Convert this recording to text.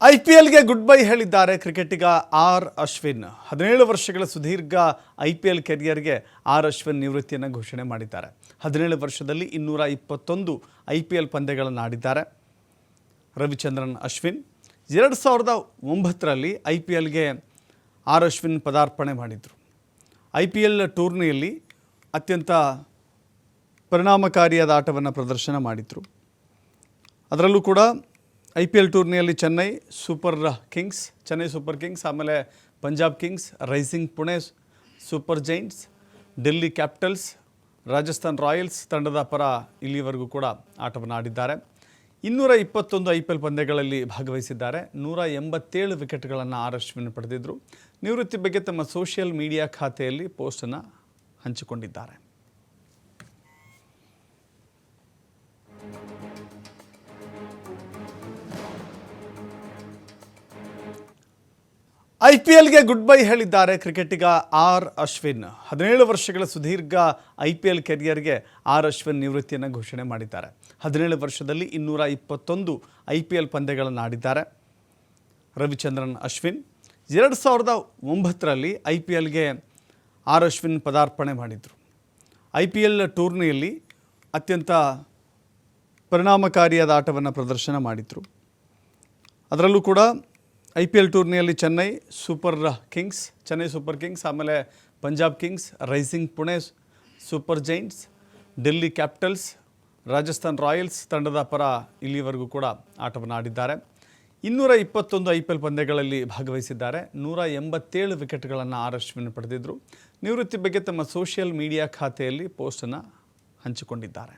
ಐಪಿಎಲ್ಗೆ good bye ಹೇಳಿದ್ದಾರೆ ಕ್ರಿಕೆಟಿಗ R Ashwin. 17 ವರ್ಷಗಳ ಸುದೀರ್ಘ ಐಪಿಎಲ್ ಕೆರಿಯರ್ಗೆ ಆರ್ ಅಶ್ವಿನ್ ನಿವೃತ್ತಿಯನ್ನು ಘೋಷಣೆ ಮಾಡಿದ್ದಾರೆ. 17 ವರ್ಷದಲ್ಲಿ 221 ಐಪಿಎಲ್ ಪಂದ್ಯಗಳನ್ನು ಆಡಿದ್ದಾರೆ ರವಿಚಂದ್ರನ್ ಅಶ್ವಿನ್. 2009ರಲ್ಲಿ ಐಪಿಎಲ್ಗೆ ಆರ್ ಅಶ್ವಿನ್ ಪದಾರ್ಪಣೆ ಮಾಡಿದರು. ಐಪಿಎಲ್ ಟೂರ್ನಿಯಲ್ಲಿ ಅತ್ಯಂತ ಪರಿಣಾಮಕಾರಿಯಾದ ಆಟವನ್ನು ಪ್ರದರ್ಶನ ಮಾಡಿದರು. ಅದರಲ್ಲೂ ಕೂಡ ಐಪಿಎಲ್ ಟೂರ್ನಿಯಲ್ಲಿ ಚೆನ್ನೈ ಸೂಪರ್ ಕಿಂಗ್ಸ್, ಆಮೇಲೆ Punjab Kings, Rising Pune Super Giants, Delhi Capitals, Rajasthan Royals ತಂಡದ ಪರ ಇಲ್ಲಿವರೆಗೂ ಕೂಡ ಆಟವನ್ನು ಆಡಿದ್ದಾರೆ. 221 ಐಪಿಎಲ್ ಪಂದ್ಯಗಳಲ್ಲಿ ಭಾಗವಹಿಸಿದ್ದಾರೆ. 187 ವಿಕೆಟ್ಗಳನ್ನು ಆರ್ ಅಶ್ವಿನ್ ಪಡೆದಿದ್ದರು. ನಿವೃತ್ತಿ ಬಗ್ಗೆ ತಮ್ಮ ಸೋಷಿಯಲ್ ಮೀಡಿಯಾ ಖಾತೆಯಲ್ಲಿ ಪೋಸ್ಟನ್ನು ಹಂಚಿಕೊಂಡಿದ್ದಾರೆ. ಐಪಿಎಲ್ಗೆ ಗುಡ್ ಬೈ ಹೇಳಿದ್ದಾರೆ ಕ್ರಿಕೆಟಿಗ ಆರ್ ಅಶ್ವಿನ್. 17 ವರ್ಷಗಳ ಸುದೀರ್ಘ ಐಪಿಎಲ್ ಕೆರಿಯರ್ಗೆ ಆರ್ ಅಶ್ವಿನ್ ನಿವೃತ್ತಿಯನ್ನು ಘೋಷಣೆ ಮಾಡಿದ್ದಾರೆ. 17 ವರ್ಷದಲ್ಲಿ 221 ಐಪಿಎಲ್ ಪಂದ್ಯಗಳನ್ನು ಆಡಿದ್ದಾರೆ ರವಿಚಂದ್ರನ್ ಅಶ್ವಿನ್. 2009ರಲ್ಲಿ ಐಪಿಎಲ್ಗೆ ಆರ್ ಅಶ್ವಿನ್ ಪದಾರ್ಪಣೆ ಮಾಡಿದರು. ಐಪಿಎಲ್ ಟೂರ್ನಿಯಲ್ಲಿ ಅತ್ಯಂತ ಪರಿಣಾಮಕಾರಿಯಾದ ಆಟವನ್ನು ಪ್ರದರ್ಶನ ಮಾಡಿದರು. ಅದರಲ್ಲೂ ಕೂಡ ಐಪಿಎಲ್ ಟೂರ್ನಿಯಲ್ಲಿ ಚೆನ್ನೈ ಸೂಪರ್ ಕಿಂಗ್ಸ್, ಆಮೇಲೆ Punjab Kings, Rising Pune Super Giants, Delhi Capitals, Rajasthan Royals ತಂಡದ ಪರ ಇಲ್ಲಿವರೆಗೂ ಕೂಡ ಆಟವನ್ನು ಆಡಿದ್ದಾರೆ. 221 ಐಪಿಎಲ್ ಪಂದ್ಯಗಳಲ್ಲಿ ಭಾಗವಹಿಸಿದ್ದಾರೆ. 187 ವಿಕೆಟ್ಗಳನ್ನು ಆರ್ ಅಶ್ವಿನ್ ಪಡೆದಿದ್ದರು. ನಿವೃತ್ತಿ ಬಗ್ಗೆ ತಮ್ಮ ಸೋಷಿಯಲ್ ಮೀಡಿಯಾ ಖಾತೆಯಲ್ಲಿ ಪೋಸ್ಟನ್ನು ಹಂಚಿಕೊಂಡಿದ್ದಾರೆ.